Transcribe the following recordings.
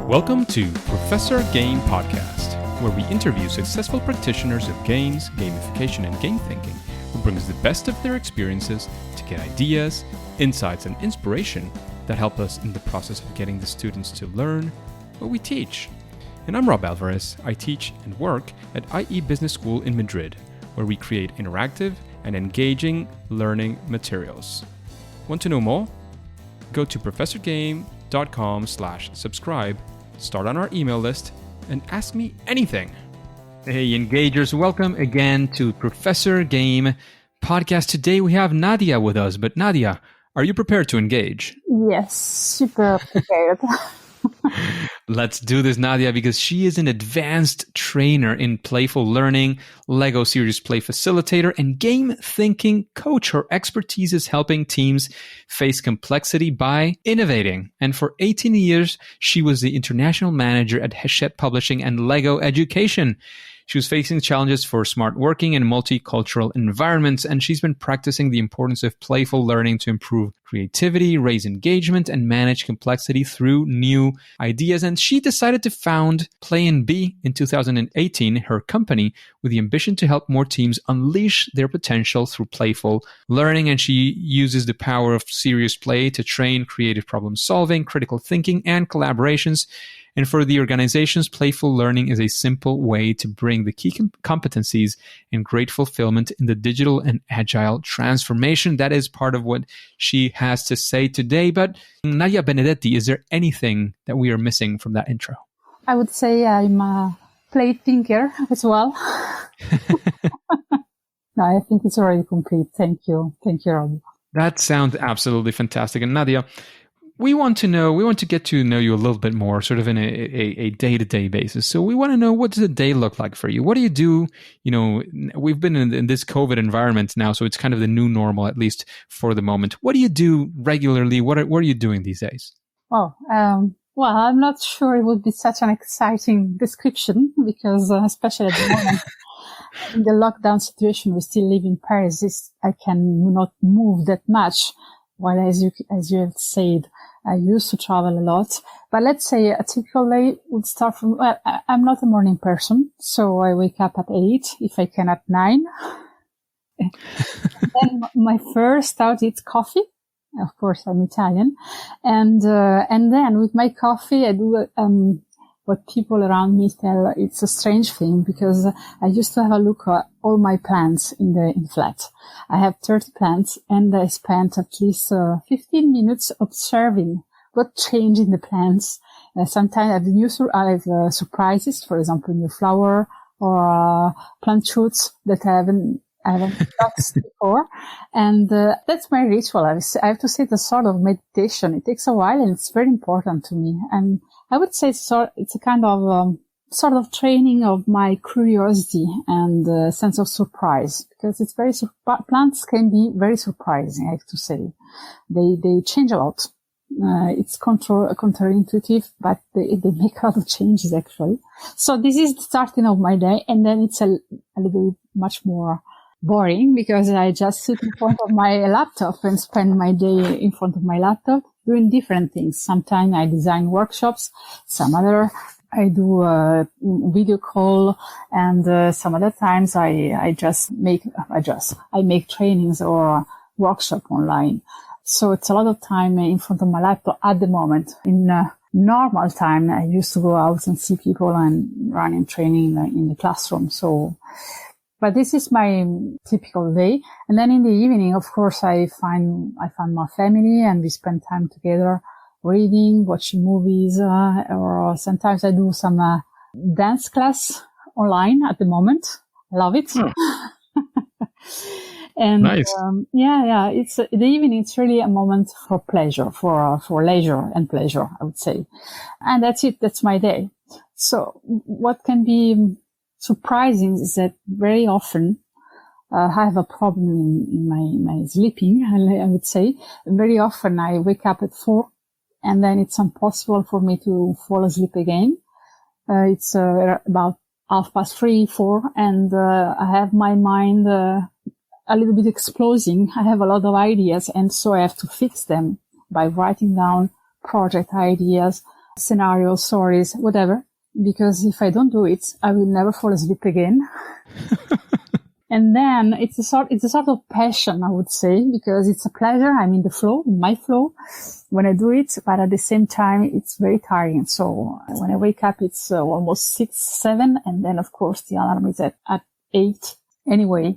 Welcome to Professor Game Podcast, where we interview successful practitioners of games, gamification, and game thinking who brings the best of their experiences to get ideas, insights, and inspiration that help us in the process of getting the students to learn what we teach. And I'm Rob Alvarez. I teach and work at IE Business School in Madrid, where we create interactive and engaging learning materials. Want to know more? Go to professorgame.com/subscribe, start on our email list, and ask me anything. Hey, engagers, welcome again to Professor Game Podcast. Today we have Nadia with us, but Nadia, are you prepared to engage? Yes, super prepared. Let's do this, Nadia, because she is an advanced trainer in playful learning, Lego SERIOUSPLAY Facilitator, and game thinking coach. Her expertise is helping teams face complexity by innovating. And for 18 years, she was the international manager at Hachette Publishing and Lego Education. She was facing challenges for smart working in multicultural environments, and she's been practicing the importance of playful learning to improve creativity, raise engagement, and manage complexity through new ideas. And she decided to found Playnbe in 2018, her company, with the ambition to help more teams unleash their potential through playful learning. And she uses the power of serious play to train creative problem solving, critical thinking, and collaborations. And for the organizations, playful learning is a simple way to bring the key competencies and great fulfillment in the digital and agile transformation. That is part of what she has to say today. But Nadia Benedetti, is there anything that we are missing from that intro? I would say I'm a play thinker as well. No, I think it's already complete. Thank you. Thank you, Rob. That sounds absolutely fantastic. And Nadia, we want to get to know you a little bit more, sort of in a day-to-day basis. So we want to know, what does a day look like for you? What do you do? You know, we've been in this COVID environment now, so it's kind of the new normal, at least for the moment. What do you do regularly? What are you doing these days? Oh, well, I'm not sure it would be such an exciting description because, especially at the moment, in the lockdown situation, we still live in Paris. I cannot move that much. While, as you have said, I used to travel a lot. But let's say a typical day would start from, well, I'm not a morning person, so I wake up at 8, if I can at 9. Then my first thought is coffee. Of course, I'm Italian. And then with my coffee, I do, what people around me tell it's a strange thing because I used to have a look at all my plants in flat. I have 30 plants and I spent at least 15 minutes observing what changed in the plants. Sometimes I have surprises, for example, new flower or plant shoots that I haven't touched before. And that's my ritual. I have to say it's a sort of meditation. It takes a while and it's very important to me. And I would say it's a kind of sort of training of my curiosity and sense of surprise, because it's plants can be very surprising, I have to say. They change a lot. It's counterintuitive, but they make a lot of changes actually. So this is the starting of my day, and then it's a little much more boring because I just sit in front of my laptop and spend my day in front of my laptop doing different things. Sometimes I design workshops, some other I do a video call, and some other times I make trainings or workshop online. So it's a lot of time in front of my laptop at the moment. In normal time, I used to go out and see people and running training in the classroom. But this is my typical day. And then in the evening, of course, I find my family and we spend time together reading, watching movies, or sometimes I do some dance class online at the moment. I love it. And nice. It's the evening. It's really a moment for pleasure, for leisure and pleasure, I would say. And that's it. That's my day. So what can be surprising is that very often I have a problem in my sleeping, I would say. Very often I wake up at 4 and then it's impossible for me to fall asleep again. It's about 3:30, 4, and I have my mind a little bit exploding. I have a lot of ideas, and so I have to fix them by writing down project ideas scenarios, stories, whatever. Because if I don't do it, I will never fall asleep again. And then it's a sort of passion, I would say, because it's a pleasure. I'm in the flow, in my flow when I do it, but at the same time, it's very tiring. So when I wake up, it's almost 6, 7. And then of course the alarm is at 8 anyway.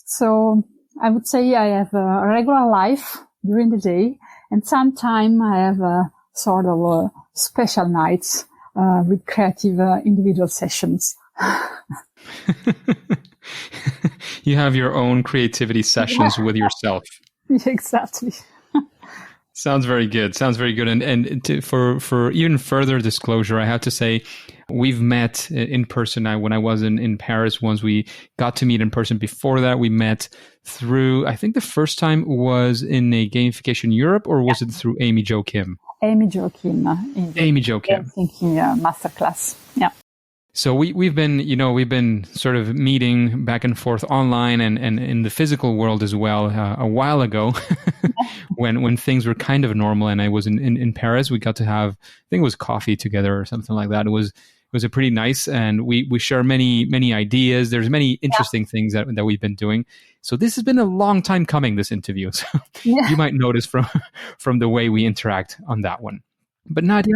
So I would say I have a regular life during the day, and sometimes I have a sort of special nights with creative individual sessions. You have your own creativity sessions with yourself. Exactly. Sounds very good. For even further disclosure, I have to say we've met in person. When I was in Paris once, we got to meet in person. Before that, we met through, I think the first time was in a Gamification Europe, or was it through Amy Jo Kim? Amy Jo Kim. Amy Jo Kim. Thinking masterclass. Yeah. So we've been sort of meeting back and forth online and in the physical world as well a while ago when things were kind of normal, and I was in Paris. We got to have, I think it was coffee together or something like that. It was a pretty nice, and we share many ideas. There's many interesting things that we've been doing. So this has been a long time coming, this interview. So you might notice from the way we interact on that one. But Nadia,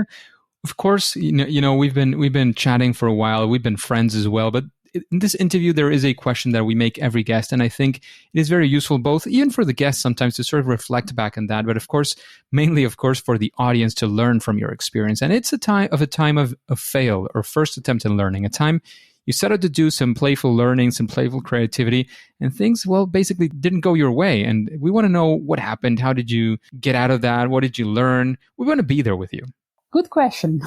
of course, we've been chatting for a while. We've been friends as well. But in this interview, there is a question that we make every guest, and I think it is very useful, both even for the guests sometimes to sort of reflect back on that, but of course, mainly, of course, for the audience to learn from your experience. And it's a time of fail or first attempt in learning, a time you set out to do some playful learning, some playful creativity, and things, well, basically didn't go your way. And we want to know what happened. How did you get out of that? What did you learn? We want to be there with you. Good question.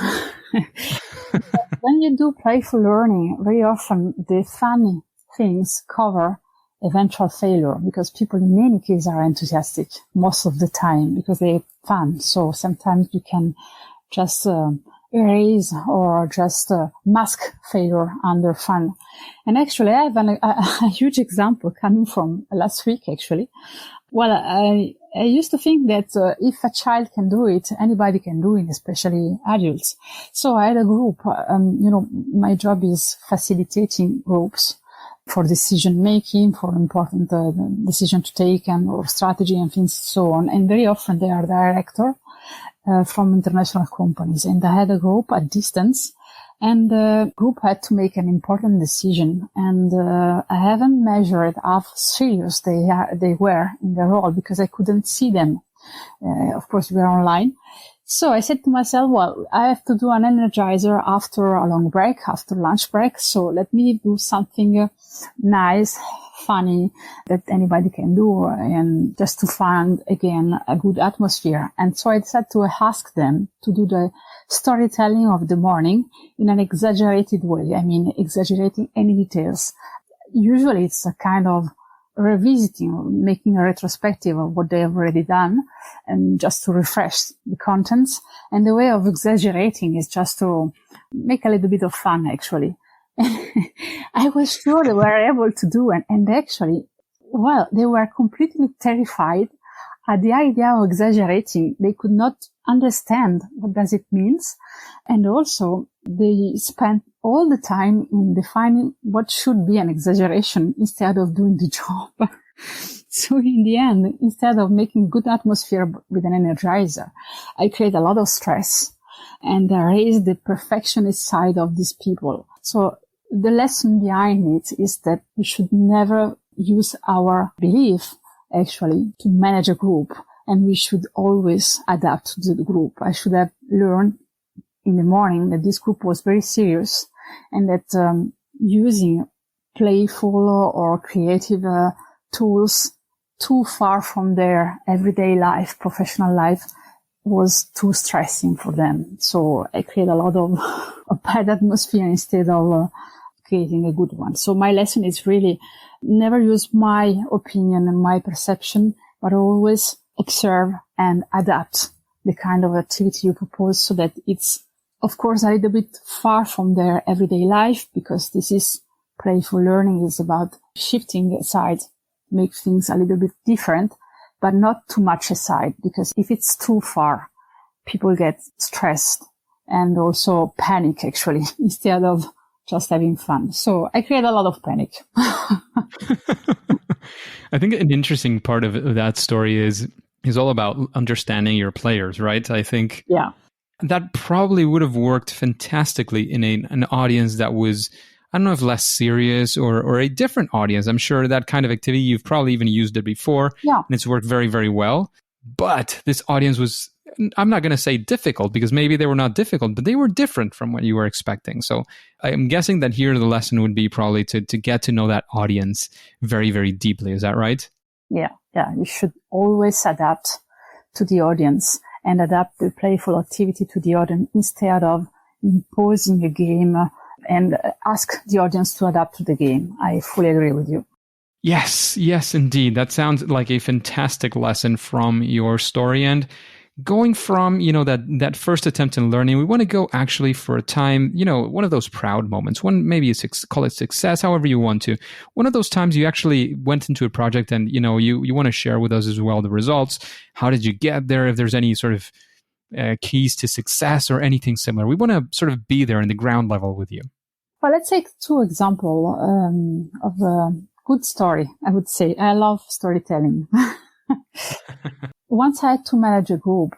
When you do playful learning, very often the funny things cover eventual failure, because people in any case are enthusiastic most of the time because they're fun. So sometimes you can just erase or just mask failure under fun. And actually, I have a huge example coming from last week, actually. Well, I used to think that if a child can do it, anybody can do it, especially adults. So I had a group. My job is facilitating groups for decision making, for important decision to take, or strategy and things so on. And very often they are director from international companies. And I had a group at distance. And the group had to make an important decision, and I haven't measured how serious they were in their role because I couldn't see them. Of course, we were online. So I said to myself, well, I have to do an energizer after a long break, after lunch break. So let me do something nice, funny, that anybody can do, and just to find, again, a good atmosphere. And so I decided to ask them to do the storytelling of the morning in an exaggerated way. I mean, exaggerating any details. Usually it's a kind of revisiting, making a retrospective of what they have already done, and just to refresh the contents. And the way of exaggerating is just to make a little bit of fun, actually. I was sure they were able to do it. And actually, well, they were completely terrified at the idea of exaggerating. They could not understand what does it means. And also they spent all the time in defining what should be an exaggeration instead of doing the job. So in the end, instead of making good atmosphere with an energizer, I create a lot of stress and I raise the perfectionist side of these people. So the lesson behind it is that we should never use our belief actually to manage a group, and we should always adapt to the group. I should have learned in the morning that this group was very serious, and that using playful or creative tools too far from their everyday life, professional life, was too stressing for them. So I create a lot of a bad atmosphere instead of creating a good one. So my lesson is really never use my opinion and my perception, but always observe and adapt the kind of activity you propose so that it's, of course, a little bit far from their everyday life, because this is playful learning is about shifting aside, make things a little bit different, but not too much aside, because if it's too far, people get stressed and also panic actually, instead of just having fun. So I create a lot of panic. I think an interesting part of that story is all about understanding your players, right? I think that probably would have worked fantastically in an audience that was, I don't know if less serious or a different audience. I'm sure that kind of activity, you've probably even used it before, and it's worked very, very well. But this audience was, I'm not going to say difficult, because maybe they were not difficult, but they were different from what you were expecting. So I'm guessing that here the lesson would be probably to get to know that audience very, very deeply. Is that right? Yeah. You should always adapt to the audience and adapt the playful activity to the audience instead of imposing a game and ask the audience to adapt to the game. I fully agree with you. Yes, indeed. That sounds like a fantastic lesson from your story. And going from, that first attempt in learning, we want to go actually for a time, one of those proud moments, one, maybe call it success, however you want to. One of those times you actually went into a project and, you want to share with us as well the results. How did you get there? If there's any sort of keys to success or anything similar, we want to sort of be there in the ground level with you. Well, let's take two examples of a good story, I would say. I love storytelling. Once I had to manage a group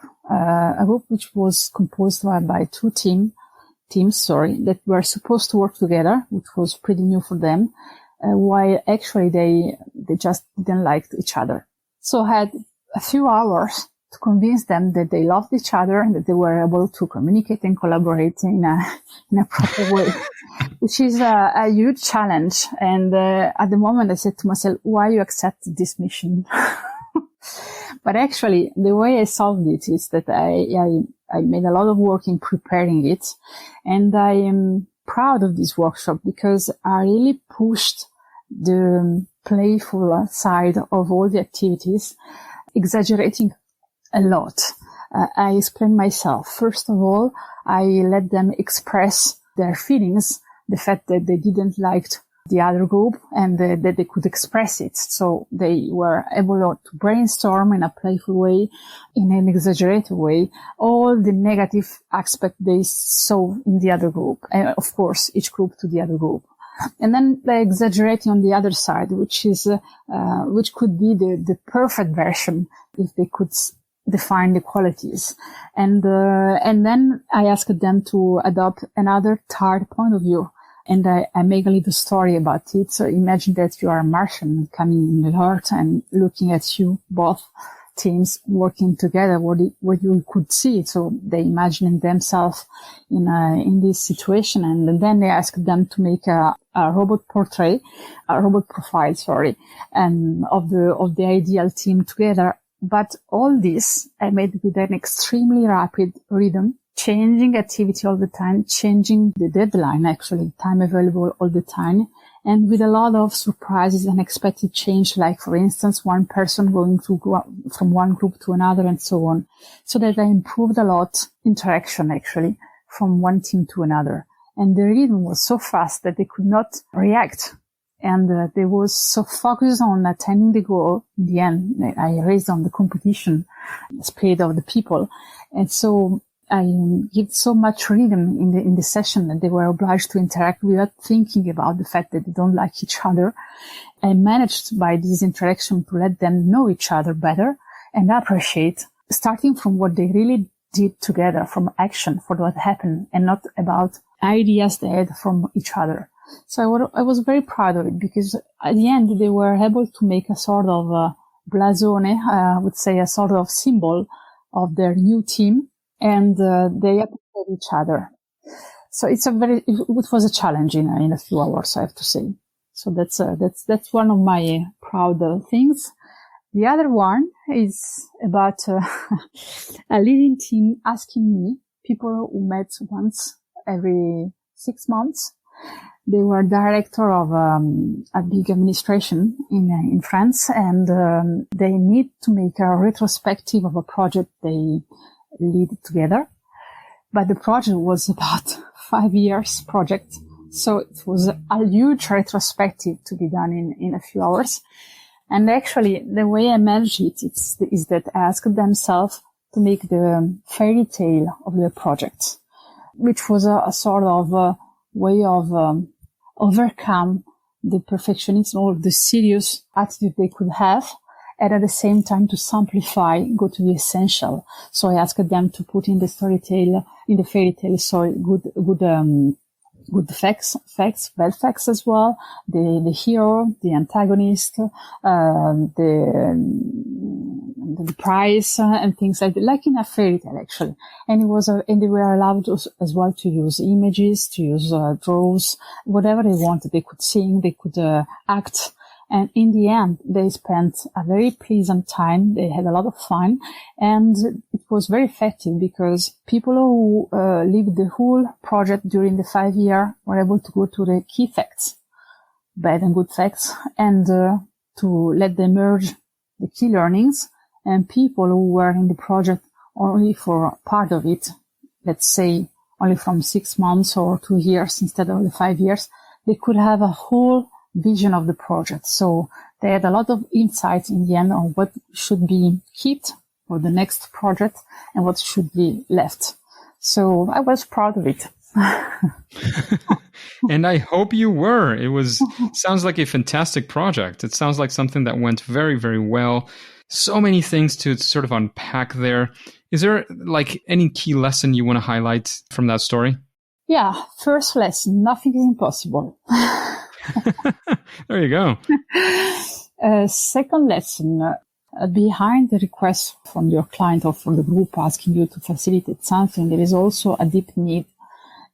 which was composed by two teams that were supposed to work together, which was pretty new for them, while actually they just didn't like each other. So I had a few hours to convince them that they loved each other and that they were able to communicate and collaborate in a proper way, which is a huge challenge. And at the moment I said to myself, why you accept this mission? But actually, the way I solved it is that I made a lot of work in preparing it. And I am proud of this workshop because I really pushed the playful side of all the activities, exaggerating a lot. I explained myself. First of all, I let them express their feelings, the fact that they didn't like the other group and that they could express it. So they were able to brainstorm in a playful way, in an exaggerated way, all the negative aspect they saw in the other group. And of course, each group to the other group. And then they exaggerating on the other side, which could be the perfect version if they could define the qualities. And then I asked them to adopt another third point of view. And I make a little story about it. So imagine that you are a Martian coming in the Earth and looking at you, both teams working together, what you could see. So they imagining themselves in this situation. And then they ask them to make a robot profile, and of the ideal team together. But all this I made with an extremely rapid rhythm, changing activity all the time, changing the deadline, actually, time available all the time, and with a lot of surprises, unexpected change, like, for instance, one person going to go from one group to another and so on, so that I improved a lot interaction, actually, from one team to another. And the rhythm was so fast that they could not react. And they was so focused on attaining the goal. In the end, I raised on the competition speed of the people. And so I give so much rhythm in the session that they were obliged to interact without thinking about the fact that they don't like each other. I managed by this interaction to let them know each other better and appreciate, starting from what they really did together, from action for what happened, and not about ideas they had from each other. So I was very proud of it, because at the end they were able to make a sort of blasone, I would say a sort of symbol of their new team. And they appreciate each other. So it was a challenge in a few hours, I have to say. So that's one of my proud things. The other one is about a leading team asking me, people who met once every 6 months. They were director of a big administration in France, and they need to make a retrospective of a project they lead together. But the project was about 5 years project. So it was a huge retrospective to be done in a few hours. And actually the way I managed it is that I asked themselves to make the fairy tale of the project. which was a sort of way of overcome the perfectionism or the serious attitude they could have, and at the same time to simplify, go to the essential. So I asked them to put in the fairy tale, good facts, bad facts as well, the hero, the antagonist, the prize, and things like in a fairy tale, actually. And and they were allowed as well to use images, to use draws, whatever they wanted. They could sing, they could act. And in the end, they spent a very pleasant time. They had a lot of fun, and it was very effective because people who lived the whole project during the 5 year were able to go to the key facts, bad and good facts, and to let them merge the key learnings. And people who were in the project only for part of it, let's say only from 6 months or 2 years instead of the 5 years, they could have a whole vision of the project. So they had a lot of insights in the end on what should be kept for the next project and what should be left. So I was proud of it. And I hope you were. Sounds like a fantastic project. It sounds like something that went very, very well. So many things to sort of unpack there. Is there like any key lesson you want to highlight from that story? Yeah. First lesson, nothing is impossible. There you go. Second lesson, behind the request from your client or from the group asking you to facilitate something, there is also a deep need.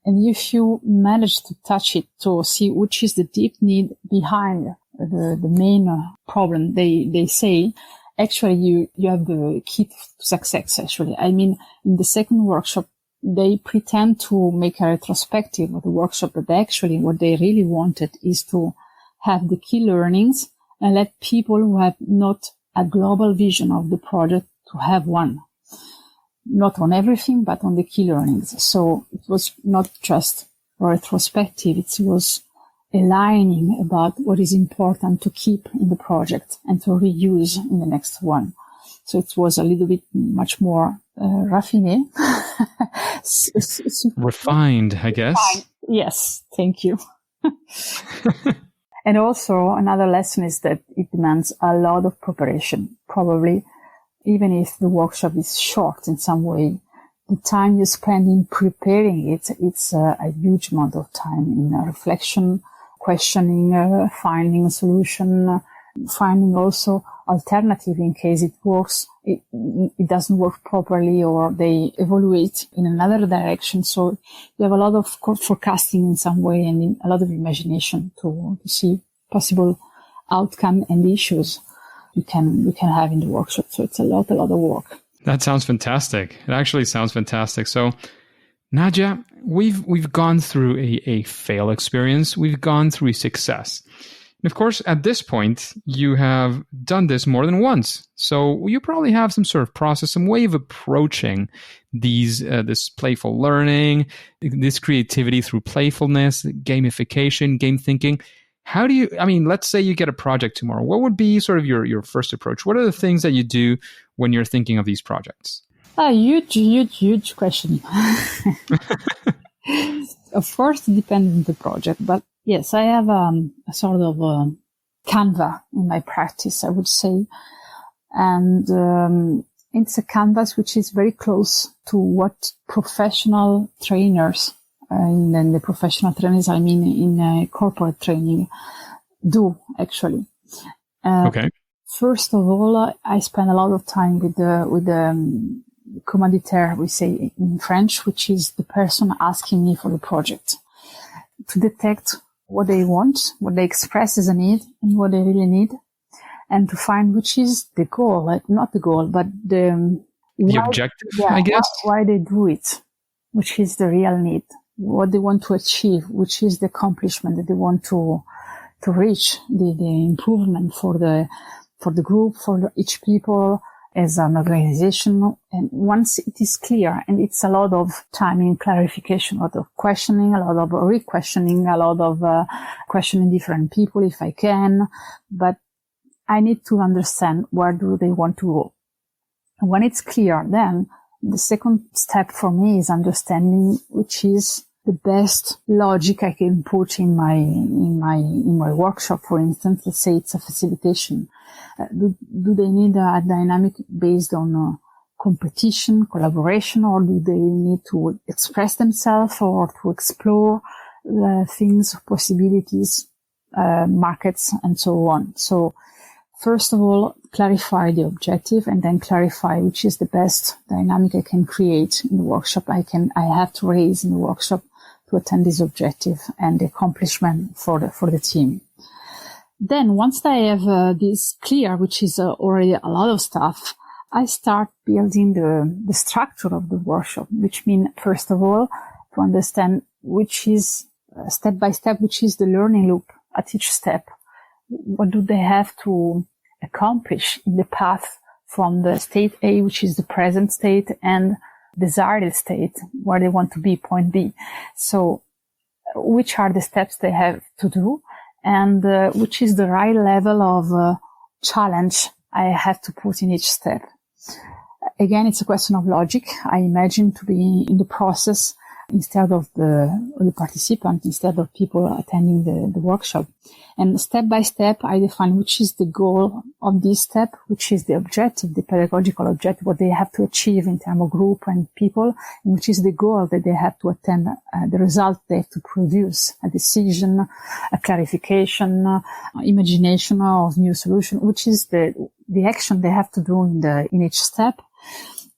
And if you manage to touch it, to see which is the deep need behind the main problem they say, actually you have the key to success, actually. I mean, in the second workshop, they pretend to make a retrospective of the workshop, but actually what they really wanted is to have the key learnings and let people who have not a global vision of the project to have one. Not on everything, but on the key learnings. So it was not just a retrospective, it was aligning about what is important to keep in the project and to reuse in the next one. So it was a little bit much more raffiné. Refined, I guess. Refined. Yes, thank you. And also another lesson is that it demands a lot of preparation. Probably, even if the workshop is short in some way, the time you spend in preparing it's a huge amount of time in reflection, questioning, finding a solution, finding also alternative in case it works, it doesn't work properly, or they evaluate in another direction. So you have a lot of forecasting in some way and a lot of imagination to see possible outcome and issues you can have in the workshop. So it's a lot of work. That sounds fantastic. It actually sounds fantastic. So Nadia, we've gone through a fail experience. We've gone through a success. And of course, at this point, you have done this more than once. So you probably have some sort of process, some way of approaching this playful learning, this creativity through playfulness, gamification, game thinking. How do you, let's say you get a project tomorrow. What would be sort of your first approach? What are the things that you do when you're thinking of these projects? A huge question. Of course, it depends on the project, but yes, I have a sort of canvas in my practice, I would say. And it's a canvas which is very close to what professional trainers, and the professional trainers, I mean in corporate training, do actually. Okay. First of all, I spend a lot of time with the commanditaire, we say in French, which is the person asking me for the project, to detect what they want, what they express as a need, and what they really need, and to find which is the goal, like not the goal, but the objective, I guess. Why they do it, which is the real need, what they want to achieve, which is the accomplishment that they want to reach, the improvement for the group, for each people, as an organization. And once it is clear, and it's a lot of time in clarification, a lot of questioning, a lot of re-questioning, a lot of questioning different people if I can, but I need to understand where do they want to go. And when it's clear, then The second step for me is understanding which is the best logic I can put in my workshop. For instance, let's say it's a facilitation. Do they need a dynamic based on competition, collaboration, or do they need to express themselves or to explore things, possibilities, markets, and so on? So first of all, clarify the objective, and then clarify which is the best dynamic I can create in the workshop. I have to raise in the workshop to attend this objective and the accomplishment for the team. Then once I have this clear, which is already a lot of stuff, I start building the structure of the workshop, which means, first of all, to understand which is step by step, which is the learning loop at each step. What do they have to accomplish in the path from the state A, which is the present state, and desired state, where they want to be, point B. So which are the steps they have to do, and which is the right level of challenge I have to put in each step. Again, it's a question of logic. I imagine to be in the process instead of the participant, instead of people attending the workshop. And step by step, I define which is the goal of this step, which is the objective, the pedagogical objective, what they have to achieve in terms of group and people, and which is the goal that they have to attend, the result they have to produce, a decision, a clarification, imagination of new solution, which is the action they have to do in each step.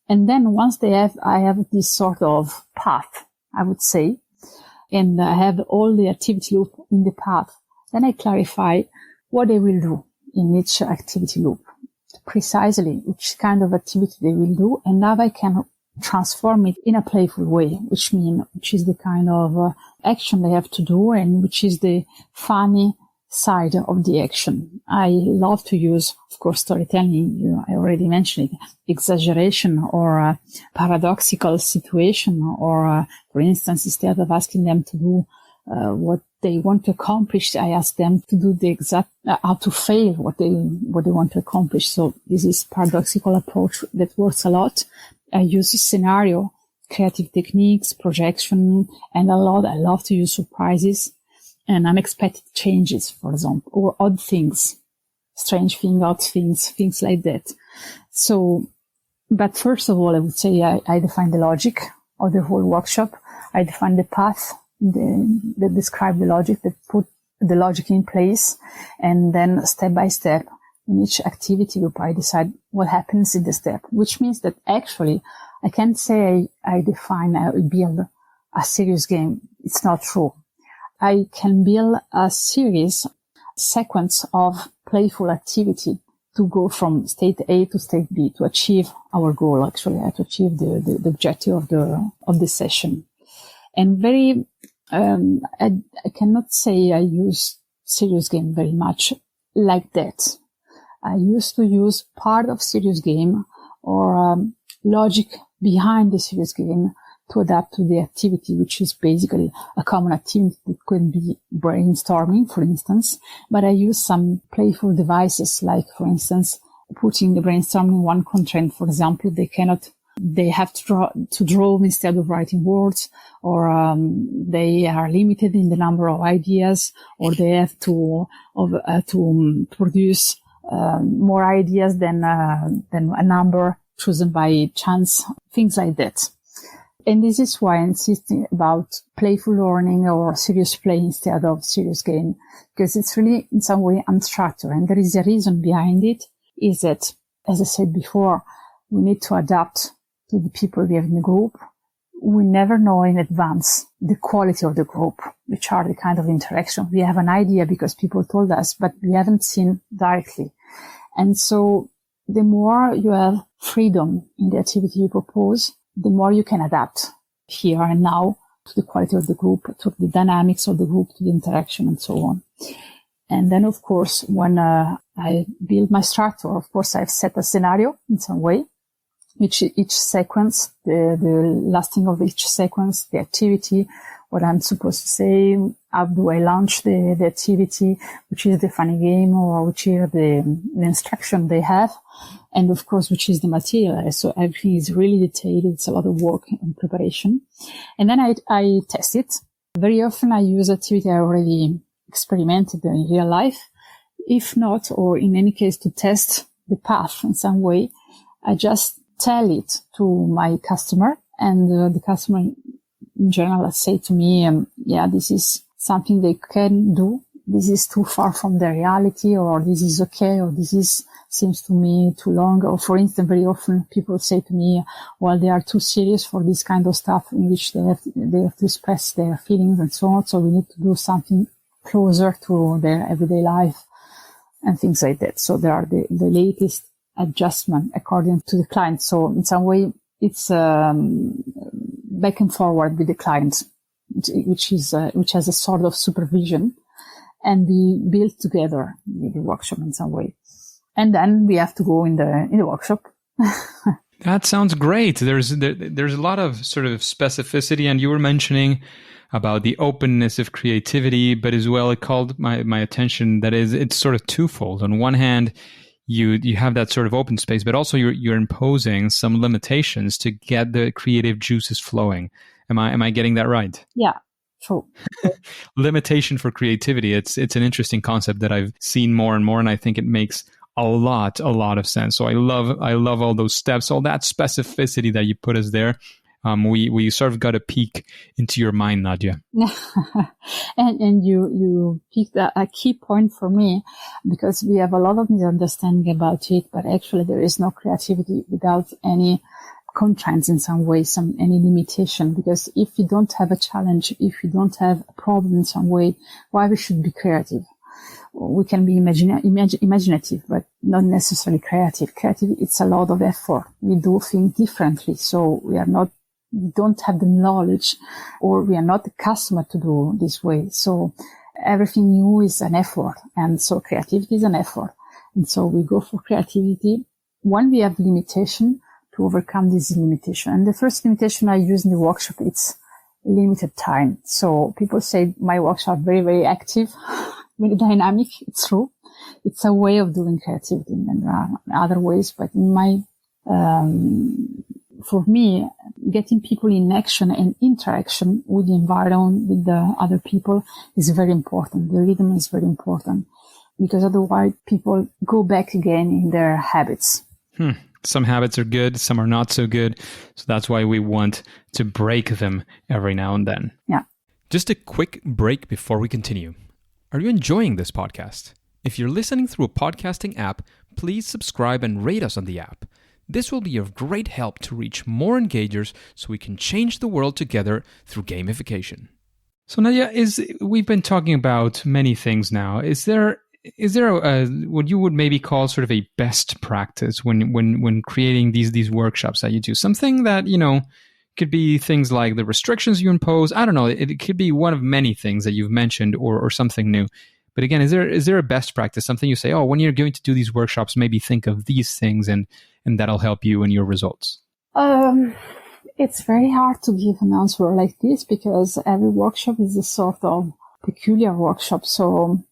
And then once I have this sort of path, I would say, and I have all the activity loop in the path. Then I clarify what they will do in each activity loop, precisely which kind of activity they will do, and now I can transform it in a playful way, which is the kind of action they have to do, and which is the funny side of the action. I love to use, of course, storytelling. I already mentioned it, exaggeration or a paradoxical situation, or for instance, instead of asking them to do what they want to accomplish, I ask them to do the exact how to fail what they want to accomplish. So this is paradoxical approach that works a lot. I use scenario, creative techniques, projection, and I love to use surprises and unexpected changes, for example, or odd things, strange things, odd things like that. So, but first of all, I would say I define the logic of the whole workshop. I define the path that describe the logic, that put the logic in place, and then step by step in each activity group I decide what happens in the step, which means that actually I can't say I build a serious game. It's not true. I can build a sequence of playful activity to go from state A to state B to achieve our goal, actually, to achieve the objective of the session. And I cannot say I use serious game very much like that. I used to use part of serious game or logic behind the serious game to adapt to the activity, which is basically a common activity that could be brainstorming, for instance. But I use some playful devices, like, for instance, putting the brainstorming in one constraint. For example, they have to draw instead of writing words, or they are limited in the number of ideas, or they have to produce more ideas than a number chosen by chance, things like that. And this is why I insist about playful learning or serious play instead of serious game, because it's really in some way unstructured. And there is a reason behind it, is that, as I said before, we need to adapt to the people we have in the group. We never know in advance the quality of the group, which are the kind of interaction. We have an idea because people told us, but we haven't seen directly. And so the more you have freedom in the activity you propose, the more you can adapt here and now to the quality of the group, to the dynamics of the group, to the interaction, and so on. And then, of course, when I build my structure, of course, I've set a scenario in some way, which each sequence, the lasting of each sequence, the activity, what I'm supposed to say, how do I launch the activity, which is the funny game, or which is the instruction they have. And of course, which is the material. So everything is really detailed. It's a lot of work and preparation. And then I test it. Very often I use activity I already experimented in real life. If not, or in any case to test the path in some way, I just tell it to my customer, and the customer in general say to me, this is something they can do. This is too far from the reality, or this is okay, or seems to me too long. Or for instance, very often people say to me, well, they are too serious for this kind of stuff in which they have to express their feelings and so on. So we need to do something closer to their everyday life and things like that. So there are the latest adjustment according to the client. So in some way, it's back and forward with the client, which has a sort of supervision, and we build together with the workshop in some way. And then we have to go in the workshop. That sounds great. There's a lot of sort of specificity, and you were mentioning about the openness of creativity, but as well, it called my attention that it's sort of twofold. On one hand, you have that sort of open space, but also you're imposing some limitations to get the creative juices flowing. Am I getting that right? Yeah, true. Limitation for creativity. It's an interesting concept that I've seen more and more, and I think it makes a lot of sense. So I love all those steps, all that specificity that you put us there. We sort of got a peek into your mind, Nadia. and you picked a key point for me, because we have a lot of misunderstanding about it, but actually there is no creativity without any constraints in some way, any limitation. Because if you don't have a challenge, if you don't have a problem in some way, why we should be creative? We can be imaginative, but not necessarily creative. Creative, it's a lot of effort. We do things differently. So we don't have the knowledge, or we are not the customer to do this way. So everything new is an effort. And so creativity is an effort. And so we go for creativity when we have limitation to overcome this limitation. And the first limitation I use in the workshop, it's limited time. So people say my workshop are very, very active, very dynamic. It's true. It's a way of doing creativity, and there are other ways, but for me, getting people in action and interaction with the environment, with the other people, is very important. The rhythm is very important, because otherwise people go back again in their habits. Some habits are good, some are not so good. So that's why we want to break them every now and then. Yeah. Just a quick break before we continue. Are you enjoying this podcast? If you're listening through a podcasting app, please subscribe and rate us on the app. This will be of great help to reach more engagers so we can change the world together through gamification. So Nadia, we've been talking about many things now. Is there what you would maybe call sort of a best practice when creating these workshops that you do? Something that, could be things like the restrictions you impose. I don't know. It could be one of many things that you've mentioned, or something new. But again, is there a best practice, something you say, when you're going to do these workshops, maybe think of these things and that'll help you in your results? It's very hard to give an answer like this, because every workshop is a sort of peculiar workshop. So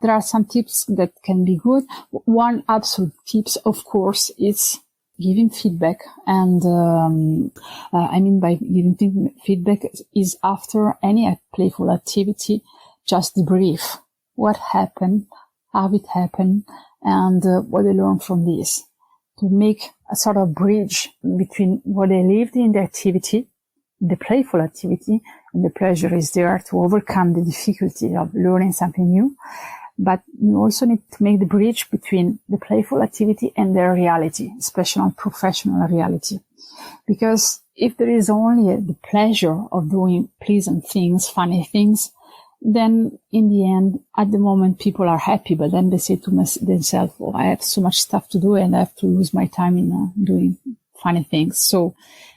there are some tips that can be good. One absolute tips, of course, is giving feedback. And by giving feedback is after any playful activity, just debrief what happened, how it happened, and what they learned from this, to make a sort of bridge between what they lived in the activity, the playful activity, and the pleasure is there to overcome the difficulty of learning something new. But you also need to make the bridge between the playful activity and their reality, especially professional reality. Because if there is only the pleasure of doing pleasant things, funny things, then in the end, at the moment, people are happy, but then they say to themselves, I have so much stuff to do and I have to lose my time in doing funny things. So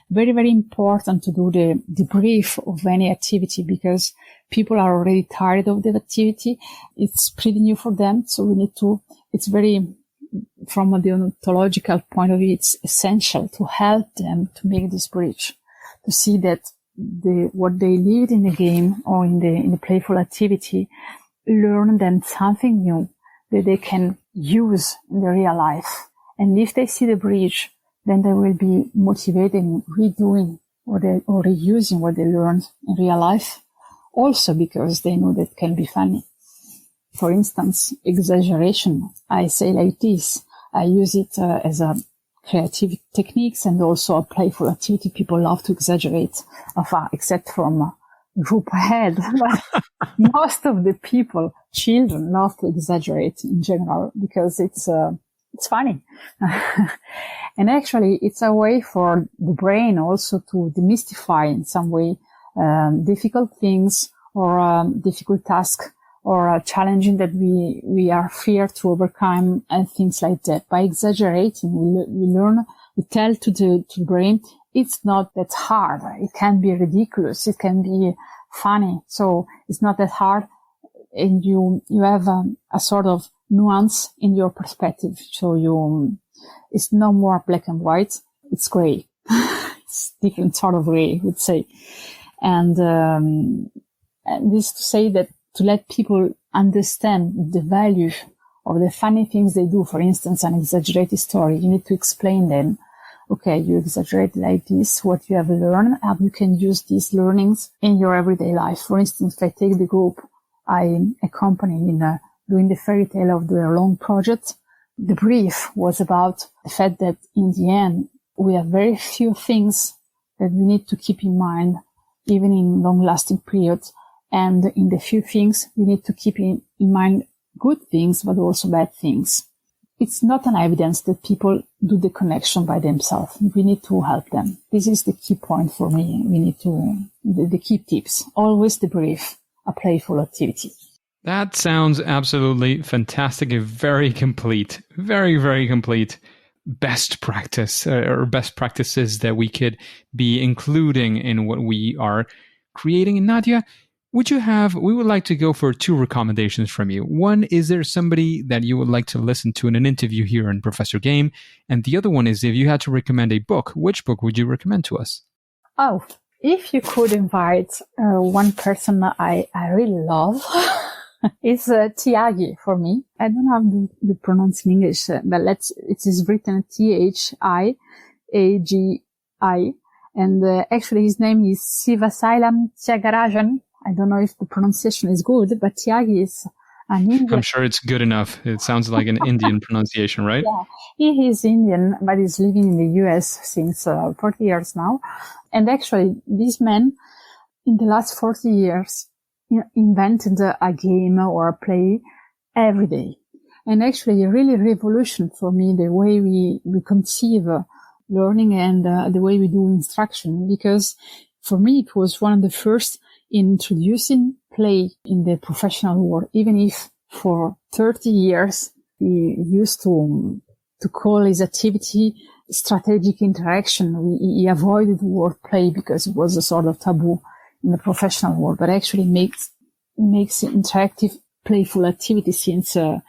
very, very important to do the debrief of any activity, because people are already tired of the activity. It's pretty new for them. So we need to, it's very, from the ontological point of view, it's essential to help them to make this bridge, to see that what they lived in the game or in the playful activity, learn then something new that they can use in the real life And if they see the bridge, then they will be motivating, redoing or reusing what they learned in real life. Also because they know that it can be funny. For instance, exaggeration. I say like this. I use it as a creative techniques and also a playful activity. People love to exaggerate, except from group ahead. But most of the people, children, love to exaggerate in general because it's funny. And actually, it's a way for the brain also to demystify in some way difficult things or difficult tasks or challenging that we are fear to overcome and things like that. By exaggerating, we tell to the brain, it's not that hard. It can be ridiculous. It can be funny. So it's not that hard. And you have a sort of nuance in your perspective. So it's no more black and white. It's gray. It's different sort of gray, I would say. And this to say that to let people understand the value of the funny things they do. For instance, an exaggerated story. You need to explain them. Okay, you exaggerate like this, what you have learned, and you can use these learnings in your everyday life. For instance, if I take the group I accompany in doing the fairy tale of the long project, the brief was about the fact that in the end, we have very few things that we need to keep in mind, even in long-lasting periods. And in the few things, we need to keep in mind good things, but also bad things. It's not an evidence that people do the connection by themselves. We need to help them. This is the key point for me. We need to, the key tips. Always the brief, a playful activity. That sounds absolutely fantastic. Very complete. Very, very complete best practice or best practices that we could be including in what we are creating. And Nadia, we would like to go for 2 recommendations from you. One, is there somebody that you would like to listen to in an interview here in Professor Game? And the other one is, if you had to recommend a book, which book would you recommend to us? Oh, if you could invite one person I really love, it's Tyagi for me. I don't have the pronounce in English, but it is written Thaiagi. And actually his name is Sivasailam Tyagarajan. I don't know if the pronunciation is good, but Tyagi is an Indian. I'm sure it's good enough. It sounds like an Indian pronunciation, right? Yeah, he is Indian, but he's living in the US since 40 years now. And actually, this man, in the last 40 years, invented a game or a play every day. And actually, a really revolution for me, the way we conceive learning and the way we do instruction, because for me, it was one of the first introducing play in the professional world, even if for 30 years he used to call his activity strategic interaction. He avoided the word play because it was a sort of taboo in the professional world, but actually makes interactive, playful activity since a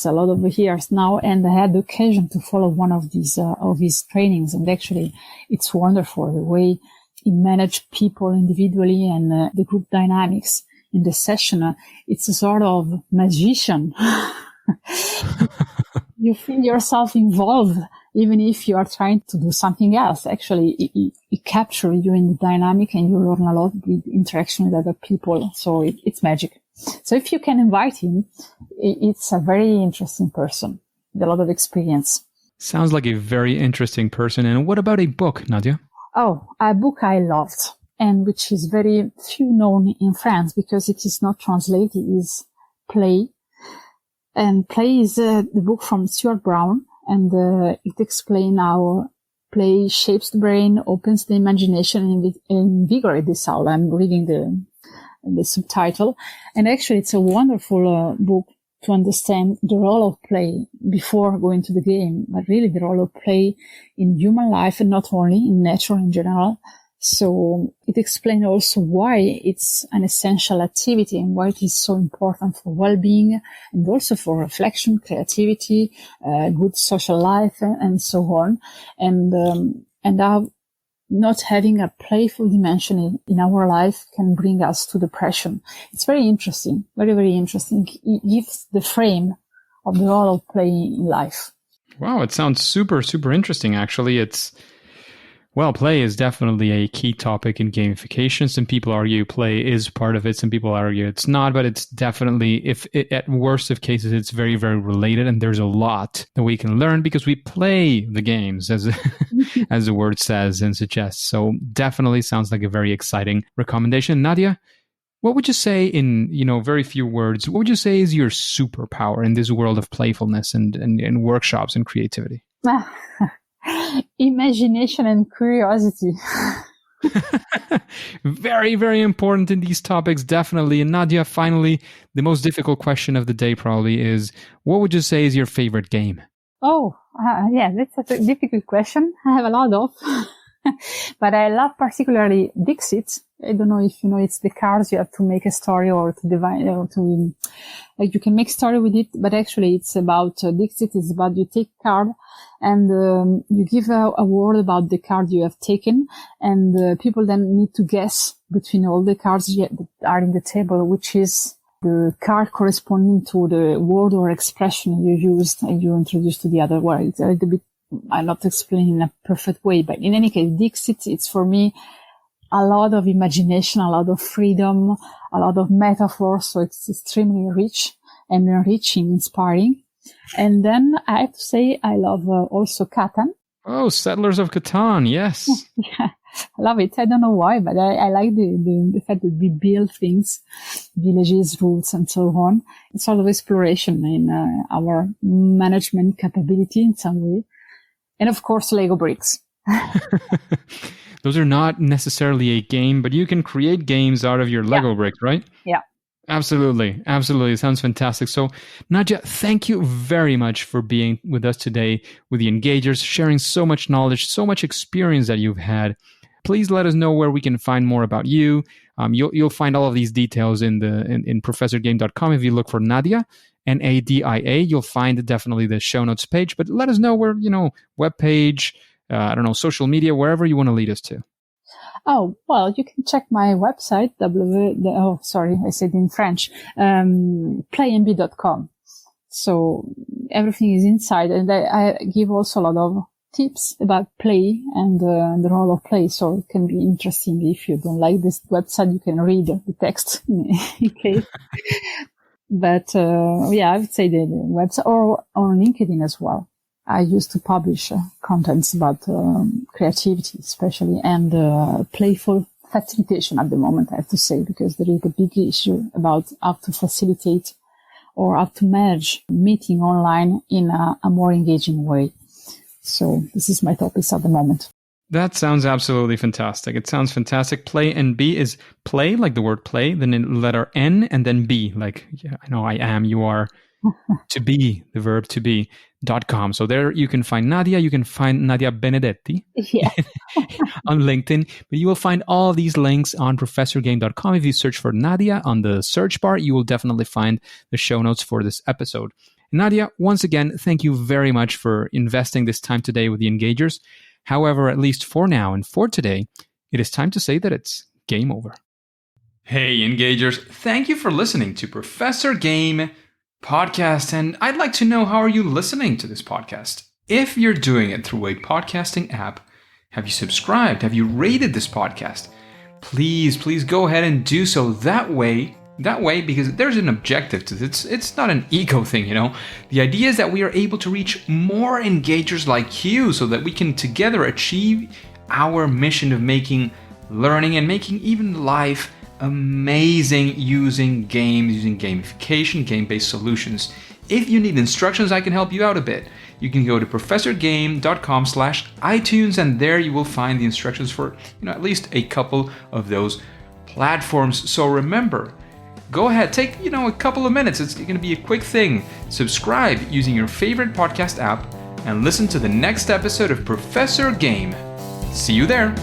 lot of years now. And I had the occasion to follow one of his trainings, and actually it's wonderful the way he managed people individually and the group dynamics in the session. It's a sort of magician. You feel yourself involved, even if you are trying to do something else. Actually, it captures you in the dynamic, and you learn a lot with interaction with other people. So it's magic. So if you can invite him, it's a very interesting person with a lot of experience. Sounds like a very interesting person. And what about a book, Nadia? Oh, a book I loved, and which is very few known in France because it is not translated, is Play. And Play is the book from Stuart Brown, and it explains how play shapes the brain, opens the imagination, and invigorates the soul. I'm reading the subtitle. And actually, it's a wonderful book to understand the role of play before going to the game, but really the role of play in human life and not only in nature in general. So it explains also why it's an essential activity and why it is so important for well-being and also for reflection, creativity, good social life, and so on. And how not having a playful dimension in our life can bring us to depression. It's very interesting, very, very interesting. It gives the frame of the role of play in life. Wow, it sounds super, super interesting, actually. Well, play is definitely a key topic in gamification. Some people argue play is part of it. Some people argue it's not, but it's definitely, at worst of cases, it's very, very related. And there's a lot that we can learn because we play the games, as as the word says and suggests. So definitely sounds like a very exciting recommendation. Nadia, what would you say in, very few words, what would you say is your superpower in this world of playfulness and workshops and creativity? Imagination and curiosity. Very, very important in these topics, definitely. And Nadia, finally, the most difficult question of the day probably is, what would you say is your favorite game? Oh, yeah, that's a difficult question. I have a lot of, but I love particularly Dixit. I don't know if you know, it's the cards you have to make a story or to divide or to, like you can make story with it, but actually it's about, Dixit is about you take card and you give a word about the card you have taken, and people then need to guess between all the cards that are in the table, which is the card corresponding to the word or expression you used and you introduced to the other word. It's a little bit, I'm not explaining in a perfect way, but in any case, Dixit, it's for me a lot of imagination, a lot of freedom, a lot of metaphors. So it's extremely rich and enriching, inspiring. And then I have to say I love also Catan. Oh, Settlers of Catan, yes. Yeah, I love it. I don't know why, but I like the fact that we build things, villages, routes, and so on. It's sort of exploration in our management capability in some way. And of course, Lego bricks. Those are not necessarily a game, but you can create games out of your Lego bricks, right? Yeah. Absolutely. Absolutely. It sounds fantastic. So, Nadia, thank you very much for being with us today with the Engagers, sharing so much knowledge, so much experience that you've had. Please let us know where we can find more about you. You'll find all of these details in professorgame.com. If you look for Nadia, Nadia, you'll find definitely the show notes page. But let us know where, webpage, social media, wherever you want to lead us to. Oh, well, you can check my website, I said in French, Playnbe.com. So everything is inside, and I give also a lot of tips about play and the role of play. So it can be interesting. If you don't like this website, you can read the text in case. But I would say the website or on LinkedIn as well. I used to publish contents about creativity, especially, and playful facilitation at the moment, I have to say, because there is a big issue about how to facilitate or how to manage meeting online in a more engaging way. So this is my topics at the moment. That sounds absolutely fantastic. It sounds fantastic. Playnbe is play, like the word play, then the letter N, and then B, like, yeah, I know I am, you are, to be, the verb to be. .com. So there you can find Nadia, you can find Nadia Benedetti on LinkedIn, but you will find all these links on professorgame.com. If you search for Nadia on the search bar, you will definitely find the show notes for this episode. Nadia, once again, thank you very much for investing this time today with the Engagers. However, at least for now and for today, it is time to say that it's game over. Hey, Engagers, thank you for listening to Professor Game podcast, and I'd like to know, how are you listening to this podcast? If you're doing it through a podcasting app, have you subscribed? Have you rated this podcast? Please go ahead and do so. That way, because there's an objective to this. It's not an ego thing, The idea is that we are able to reach more engagers like you so that we can together achieve our mission of making learning and making even life amazing using games, using gamification, game-based solutions. If you need instructions, I can help you out a bit. You can go to professorgame.com/iTunes, and there you will find the instructions for at least a couple of those platforms. So remember, go ahead, take a couple of minutes. It's going to be a quick thing. Subscribe using your favorite podcast app and listen to the next episode of Professor Game. See you there.